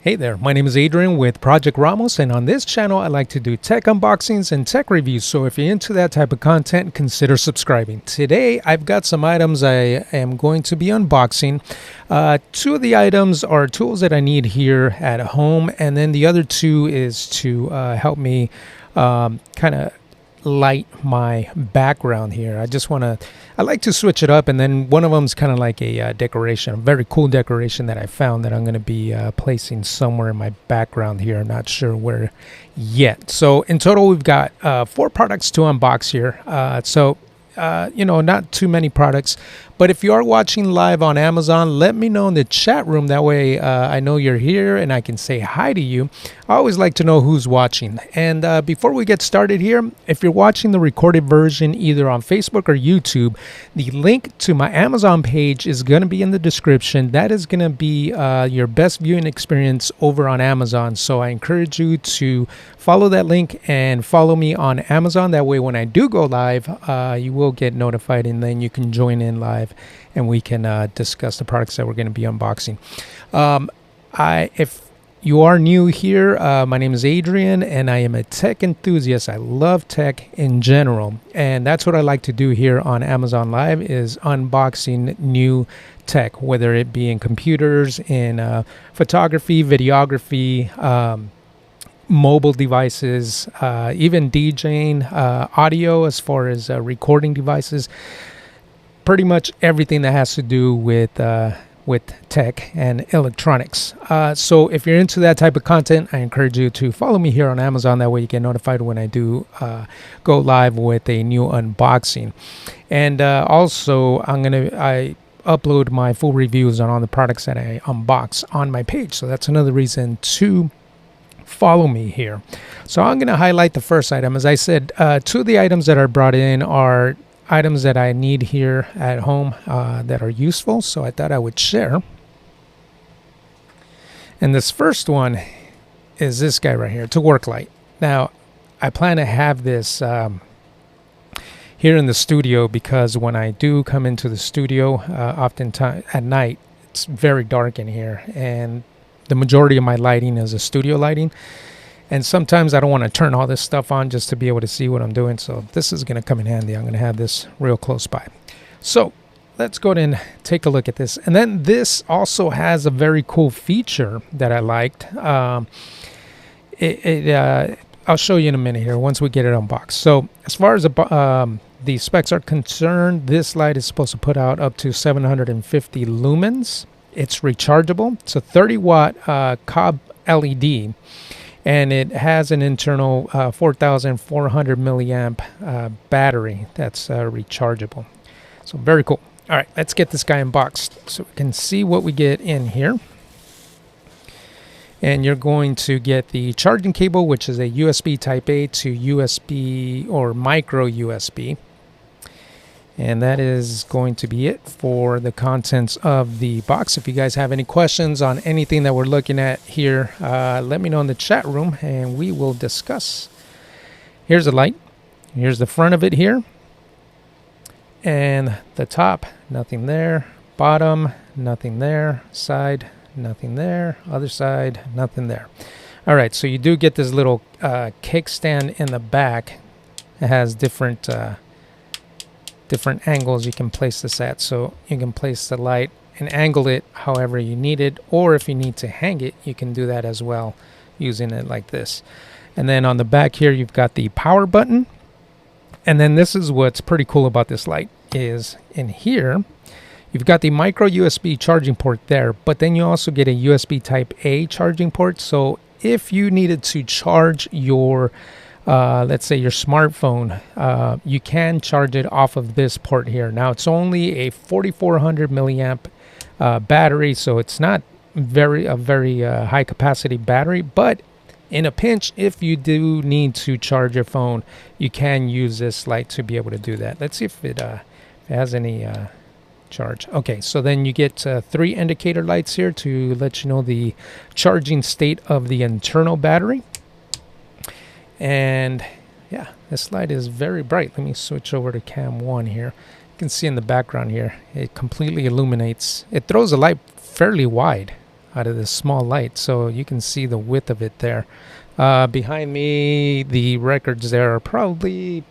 Hey there, my name is Adrian with Project Ramos, and on this channel I like to do tech unboxings and tech reviews, so if you're into that type of content, consider subscribing. Today I've got some items I am going to be unboxing. Two of the items are tools that I need here at home, and then the other two is to help me kind of light my background here. I like to switch it up, and then one of them is kind of like a decoration, a very cool decoration that I found that I'm going to be placing somewhere in my background here. I'm not sure where yet. So in total we've got 4 products to unbox here. Not too many products, but if you are watching live on Amazon, let me know in the chat room. That way I know you're here and I can say hi to you. I always like to know who's watching. And before we get started here, if you're watching the recorded version either on Facebook or YouTube, the link to my Amazon page is going to be in the description. That is going to be your best viewing experience over on Amazon. So I encourage you to follow that link and follow me on Amazon. That way when I do go live, you will get notified, and then you can join in live and we can discuss the products that we're going to be unboxing. If you are new here, my name is Adrian and I am a tech enthusiast. I love tech in general, and that's what I like to do here on Amazon Live, is unboxing new tech, whether it be in computers, in photography, videography, mobile devices, even DJing, audio as far as recording devices, pretty much everything that has to do with tech and electronics. So if you're into that type of content, I encourage you to follow me here on Amazon. That way you get notified when I do go live with a new unboxing. And also I upload my full reviews on all the products that I unbox on my page. So that's another reason to follow me here. So I'm going to highlight the first item. As I said, 2 of the items that are brought in are items that I need here at home that are useful, so I thought I would share. And this first one is this guy right here. It's a work light. Now, I plan to have this here in the studio, because when I do come into the studio, oftentimes at night, it's very dark in here, and the majority of my lighting is a studio lighting. And sometimes I don't want to turn all this stuff on just to be able to see what I'm doing. So this is going to come in handy. I'm going to have this real close by. So let's go ahead and take a look at this. And then this also has a very cool feature that I liked. I'll show you in a minute here once we get it unboxed. So as far as the specs are concerned, this light is supposed to put out up to 750 lumens. It's rechargeable. It's a 30-watt cob LED. And it has an internal 4,400 milliamp battery that's rechargeable. So very cool. All right, let's get this guy unboxed so we can see what we get in here. And you're going to get the charging cable, which is a USB Type A to USB or micro USB. And that is going to be it for the contents of the box. If you guys have any questions on anything that we're looking at here, let me know in the chat room and we will discuss. Here's the light. Here's the front of it here. And the top, nothing there. Bottom, nothing there. Side, nothing there. Other side, nothing there. All right, so you do get this little kickstand in the back. It has different angles you can place this at, so you can place the light and angle it however you need it, or if you need to hang it, you can do that as well using it like this. And then on the back here you've got the power button, and then this is what's pretty cool about this light, is in here you've got the micro USB charging port there, but then you also get a USB Type A charging port. So if you needed to charge your let's say your smartphone, you can charge it off of this port here. Now it's only a 4,400 milliamp battery, so it's not a very high capacity battery, but in a pinch, if you do need to charge your phone, you can use this light to be able to do that. Let's see if it has any charge. Okay, so then you get 3 indicator lights here to let you know the charging state of the internal battery. And yeah, this light is very bright. Let me switch over to cam 1 here. You can see in the background here, it completely illuminates. It throws the light fairly wide. out of this small light, so you can see the width of it there. Behind me, the records there are probably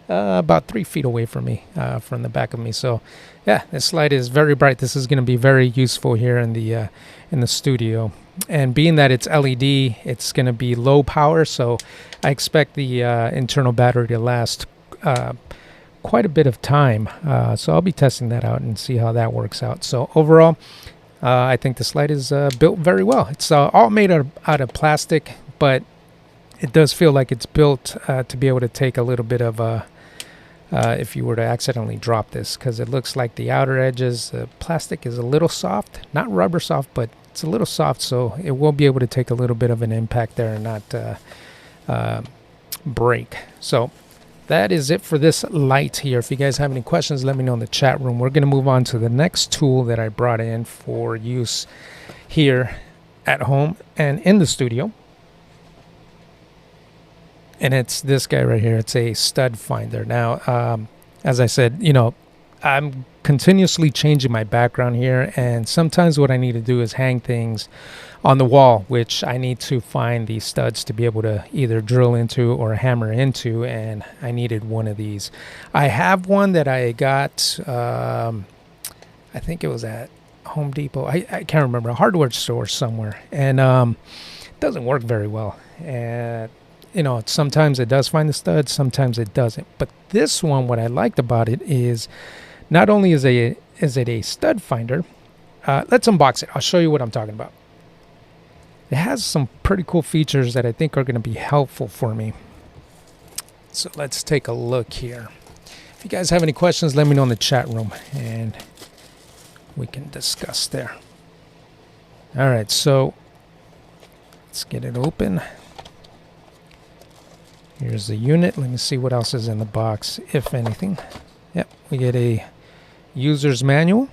about 3 feet away from me, from the back of me. So yeah, this light is very bright. This is going to be very useful here in the studio. And being that it's LED, it's going to be low power, so I expect the internal battery to last quite a bit of time. So I'll be testing that out and see how that works out. So overall, I think this light is built very well. It's all made out of plastic, but it does feel like it's built to be able to take a little bit of if you were to accidentally drop this, because it looks like the outer edges, the plastic is a little soft, not rubber soft, but it's a little soft, so it will be able to take a little bit of an impact there and not break. So that is it for this light here. If you guys have any questions, let me know in the chat room. We're going to move on to the next tool that I brought in for use here at home and in the studio. And it's this guy right here. It's a stud finder. Now, as I said, you know, I'm continuously changing my background here, and sometimes what I need to do is hang things on the wall, which I need to find these studs to be able to either drill into or hammer into, and I needed one of these. I have one that I got, I think it was at Home Depot. I can't remember, a hardware store somewhere, and it doesn't work very well. And you know, sometimes it does find the studs, sometimes it doesn't. But this one, what I liked about it is not only is it a stud finder, let's unbox it. I'll show you what I'm talking about. It has some pretty cool features that I think are going to be helpful for me. So let's take a look here. If you guys have any questions, let me know in the chat room and we can discuss there. All right, so let's get it open. Here's the unit. Let me see what else is in the box, if anything. Yep, we get a user's manual.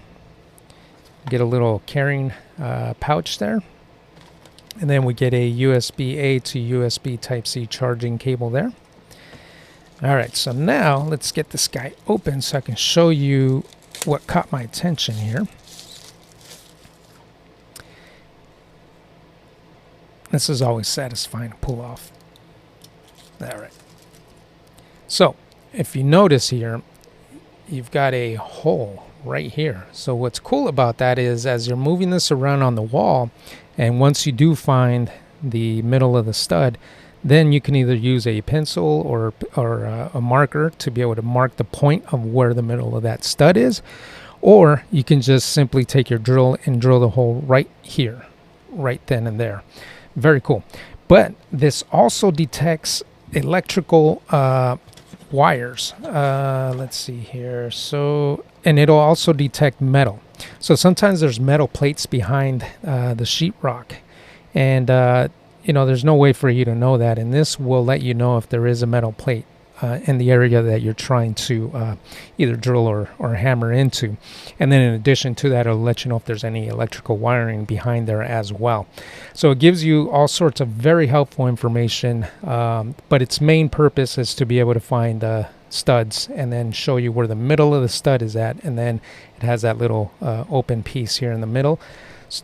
Get a little carrying pouch there. And then we get a USB-A to USB Type-C charging cable there. All right, so now let's get this guy open so I can show you what caught my attention here. This is always satisfying to pull off. All right. So if you notice here, you've got a hole right here. So what's cool about that is as you're moving this around on the wall, and once you do find the middle of the stud, then you can either use a pencil or a marker to be able to mark the point of where the middle of that stud is, or you can just simply take your drill and drill the hole right here, right then and there. Very cool. But this also detects electrical wires. Let's see here. So, and it'll also detect metal. So sometimes there's metal plates behind the sheetrock, and you know, there's no way for you to know that, and this will let you know if there is a metal plate in the area that you're trying to either drill or hammer into. And then in addition to that, it'll let you know if there's any electrical wiring behind there as well. So it gives you all sorts of very helpful information, but its main purpose is to be able to find studs and then show you where the middle of the stud is at, and then it has that little open piece here in the middle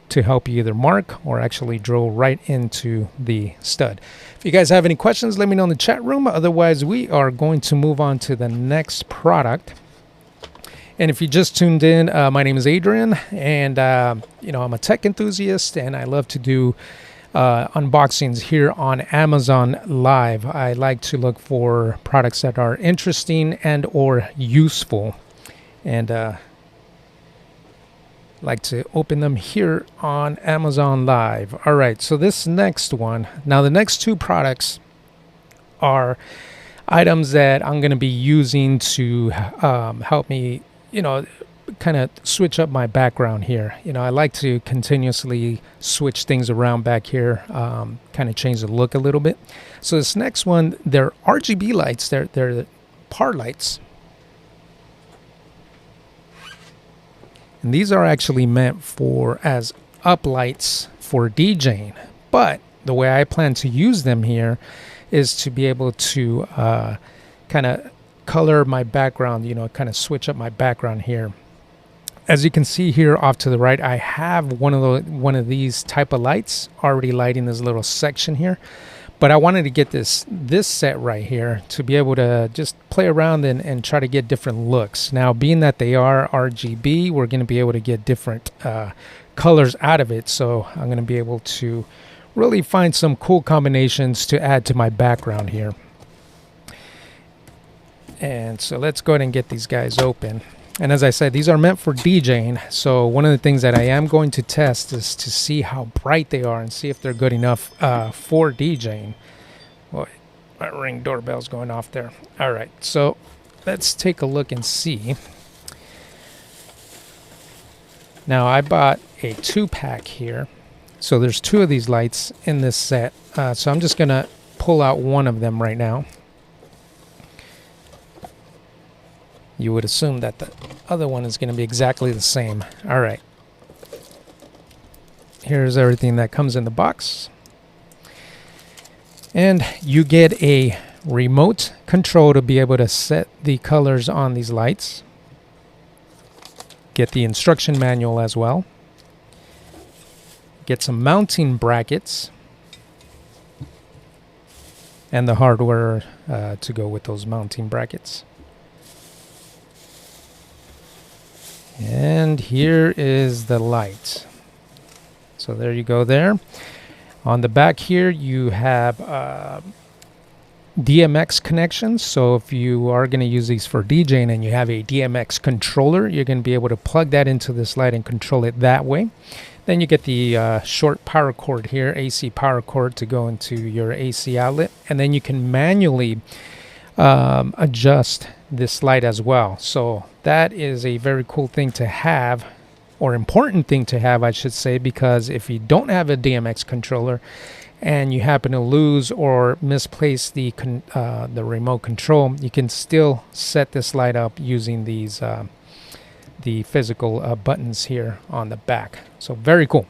to help you either mark or actually drill right into the stud. If you guys have any questions, let me know in the chat room. Otherwise, we are going to move on to the next product. And if you just tuned in, my name is Adrian, and you know, I'm a tech enthusiast, and I love to do unboxings here on Amazon Live. I like to look for products that are interesting and or useful, and like to open them here on Amazon Live. All right, so this next one, now the next two products are items that I'm going to be using to help me, you know, kind of switch up my background here. You know, I like to continuously switch things around back here, kind of change the look a little bit. So this next one, they're RGB lights. They're par lights. And these are actually meant for as uplights for DJing. But the way I plan to use them here is to be able to kind of color my background, you know, kind of switch up my background here. as you can see here off to the right, I have one of these type of lights already lighting this little section here. But I wanted to get this set right here to be able to just play around and try to get different looks. Now, being that they are RGB, we're going to be able to get different colors out of it. So I'm going to be able to really find some cool combinations to add to my background here. And so let's go ahead and get these guys open. And as I said, these are meant for DJing. So one of the things that I am going to test is to see how bright they are and see if they're good enough for DJing. Boy, my Ring doorbell's going off there. All right, so let's take a look and see. Now, I bought a 2-pack here. So there's 2 of these lights in this set. So I'm just going to pull out one of them right now. You would assume that the other one is going to be exactly the same. All right. Here's everything that comes in the box. And you get a remote control to be able to set the colors on these lights. Get the instruction manual as well. Get some mounting brackets. And the hardware to go with those mounting brackets. And here is the light. So there you go there. On the back here you have DMX connections. So if you are going to use these for DJing and you have a DMX controller, you're going to be able to plug that into this light and control it that way. Then you get the short power cord here, AC power cord to go into your AC outlet. And then you can manually adjust this light as well. So that is a very cool thing to have, or important thing to have, I should say, because if you don't have a DMX controller and you happen to lose or misplace the remote control, you can still set this light up using these the physical buttons here on the back. So very cool.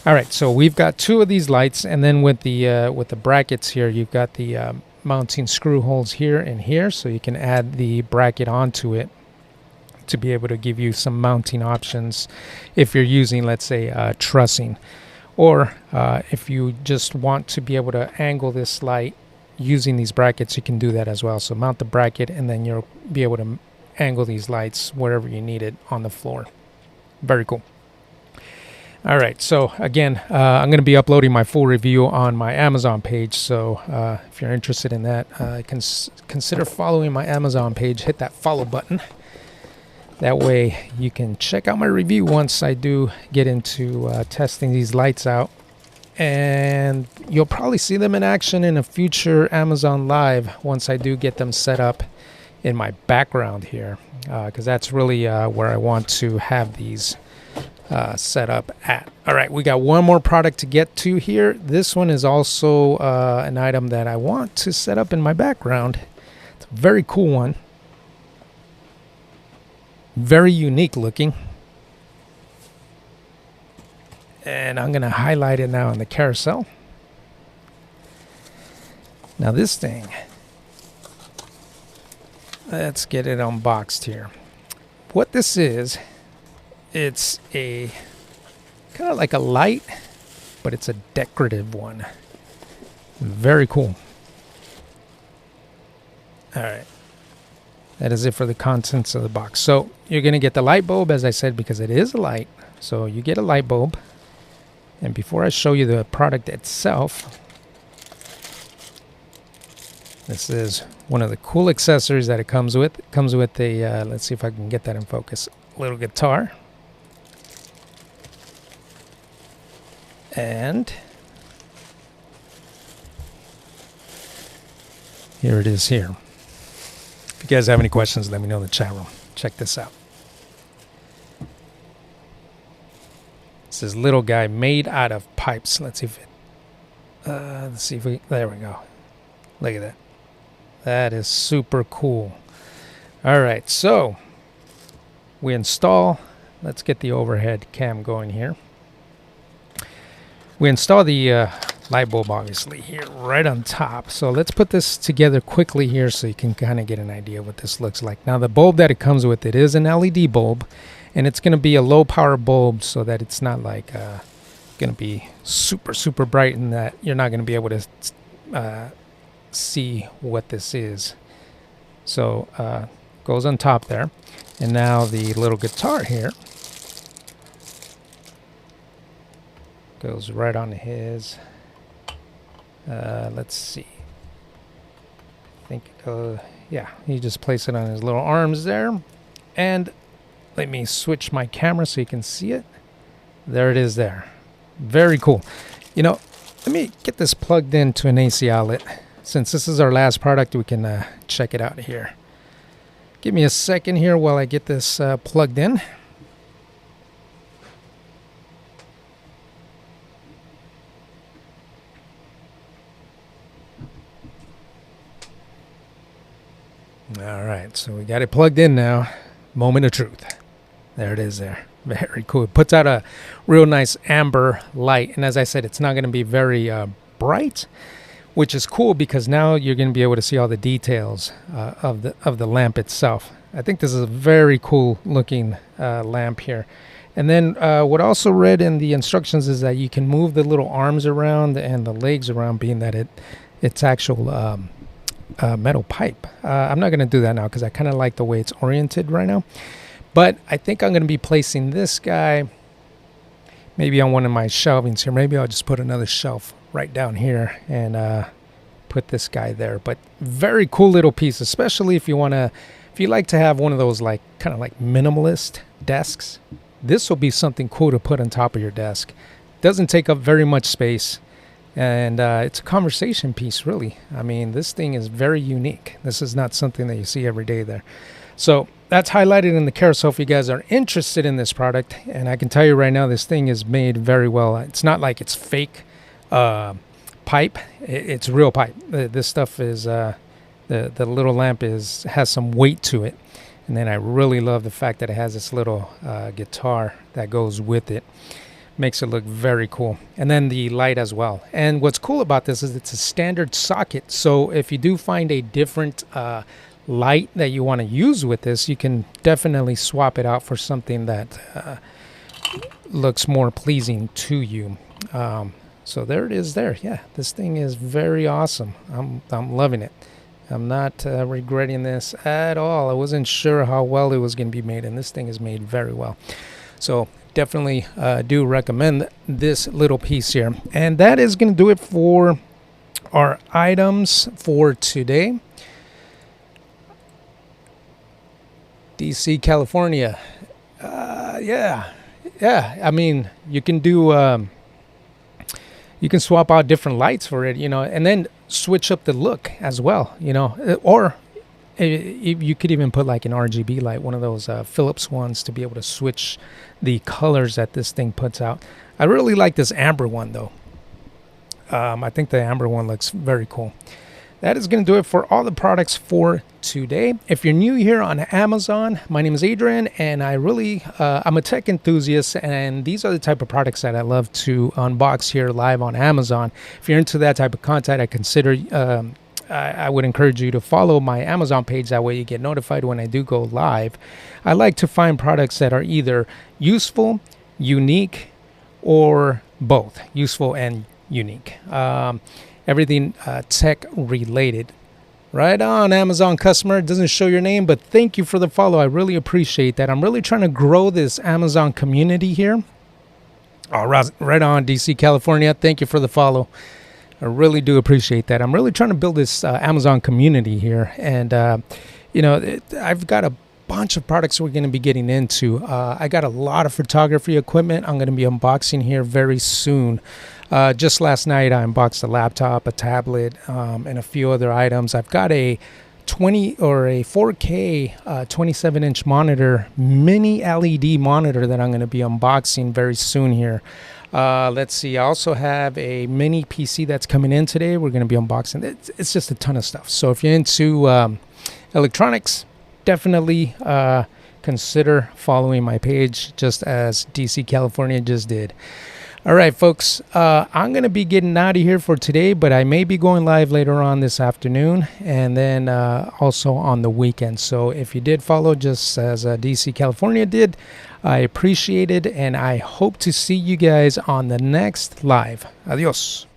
All right, so we've got 2 of these lights, and then with the brackets here, you've got the mounting screw holes here and here, so you can add the bracket onto it to be able to give you some mounting options if you're using, let's say, trussing, or if you just want to be able to angle this light using these brackets, you can do that as well. So mount the bracket and then you'll be able to angle these lights wherever you need it on the floor. Very cool. All right, so again, I'm going to be uploading my full review on my Amazon page. So if you're interested in that, consider following my Amazon page. Hit that follow button. That way you can check out my review once I do get into testing these lights out. And you'll probably see them in action in a future Amazon Live once I do get them set up in my background here. Because that's really where I want to have these set up at. All right, we got one more product to get to here. This one is also an item that I want to set up in my background. It's a very cool one. Very unique looking. And I'm going to highlight it now in the carousel. Now this thing, let's get it unboxed here. What this is, it's a kind of like a light, but it's a decorative one. Very cool. All right. That is it for the contents of the box. So you're going to get the light bulb, as I said, because it is a light. So you get a light bulb. And before I show you the product itself, this is one of the cool accessories that it comes with. It comes with a, let's see if I can get that in focus, little guitar. And here it is here. If you guys have any questions, let me know in the chat room. Check this out. It's this little guy made out of pipes. Let's see if we, there we go. Look at that. That is super cool. All right, so we install, let's get the overhead cam going here. We install the light bulb obviously here right on top. So let's put this together quickly here so you can kind of get an idea of what this looks like. Now the bulb that it comes with, it is an LED bulb, and it's going to be a low power bulb so that it's not like going to be super bright and that you're not going to be able to see what this is. So goes on top there, and now the little guitar here goes right on his. Let's see. I think yeah, you just place it on his little arms there, and let me switch my camera so you can see it. There it is there. Very cool. You know, let me get this plugged into an AC outlet. Since this is our last product, we can check it out here. Give me a second here while I get this plugged in. All right, so we got it plugged in now. Moment of truth. There it is there. Very cool. It puts out a real nice amber light. And as I said, it's not going to be very bright, which is cool because now you're going to be able to see all the details of the lamp itself. I think this is a very cool looking lamp here. And then what I also read in the instructions is that you can move the little arms around and the legs around, being that it's actual metal pipe. I'm not going to do that now because I kind of like the way it's oriented right now. But I think I'm going to be placing this guy maybe on one of my shelvings here. Maybe I'll just put another shelf right down here and put this guy there. But very cool little piece, especially if you like to have one of those like kind of like minimalist desks. This will be something cool to put on top of your desk. Doesn't take up very much space. And it's a conversation piece, really. I mean, this thing is very unique. This is not something that you see every day there. So that's highlighted in the carousel if you guys are interested in this product. And I can tell you right now, this thing is made very well. It's not like it's fake pipe. It's real pipe. This stuff is, the little lamp has some weight to it. And then I really love the fact that it has this little guitar that goes with it. Makes it look very cool. And then the light as well. And what's cool about this is it's a standard socket. So if you do find a different light that you want to use with this, you can definitely swap it out for something that looks more pleasing to you. So there it is there. Yeah, this thing is very awesome. I'm loving it. I'm not regretting this at all. I wasn't sure how well it was going to be made, and this thing is made very well. So definitely do recommend this little piece here. And that is going to do it for our items for today. DC, California. Yeah. I mean, you can do, you can swap out different lights for it, you know, and then switch up the look as well, you know, or you could even put like an RGB light, one of those Philips ones, to be able to switch the colors that this thing puts out. I really like this amber one though. I think the amber one looks very cool. That is going to do it for all the products for today. If you're new here on Amazon, my name is Adrian, and I'm a tech enthusiast, and these are the type of products that I love to unbox here live on Amazon. If you're into that type of content, I would encourage you to follow my Amazon page. That way you get notified when I do go live. I like to find products that are either useful, unique, or both useful and unique. Everything tech related. Right on, Amazon customer. It doesn't show your name, but thank you for the follow. I really appreciate that. I'm really trying to grow this Amazon community here. All right, right on, DC, California. Thank you for the follow. I really do appreciate that. I'm really trying to build this Amazon community here. And, you know, I've got a bunch of products we're going to be getting into. I got a lot of photography equipment I'm going to be unboxing here very soon. Just last night, I unboxed a laptop, a tablet, and a few other items. I've got a 4K 27-inch monitor, mini LED monitor that I'm going to be unboxing very soon here. Let's see. I also have a mini PC that's coming in today. We're going to be unboxing. It's just a ton of stuff. So if you're into electronics, definitely consider following my page, just as DC California just did. All right, folks, I'm going to be getting out of here for today, but I may be going live later on this afternoon and then also on the weekend. So if you did follow, just as DC California did, I appreciate it, and I hope to see you guys on the next live. Adios.